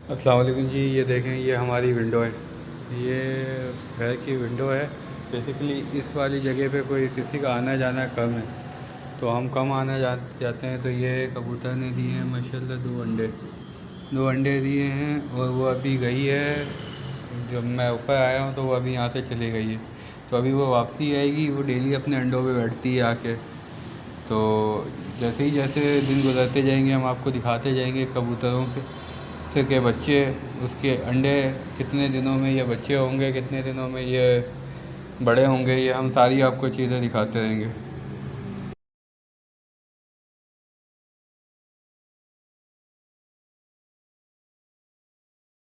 अस्सलाम वालेकुम जी। ये देखें, ये हमारी विंडो है। ये घर की विंडो है। बेसिकली इस वाली जगह पे कोई किसी का आना जाना कम है, तो हम कम जाते हैं। तो ये कबूतर ने दिए हैं माशाल्लाह 2 अंडे दिए हैं, और वो अभी गई है। जब मैं ऊपर आया हूँ तो वो अभी यहाँ से चली गई है। तो अभी वो वापसी आएगी। वो डेली अपने अंडों पे बैठती है आके। तो जैसे दिन गुजरते जाएंगे हम आपको दिखाते जाएंगे कबूतरों के बच्चे, उसके अंडे कितने दिनों में ये बच्चे होंगे, कितने दिनों में ये बड़े होंगे, ये हम सारी आपको चीज़ें दिखाते रहेंगे।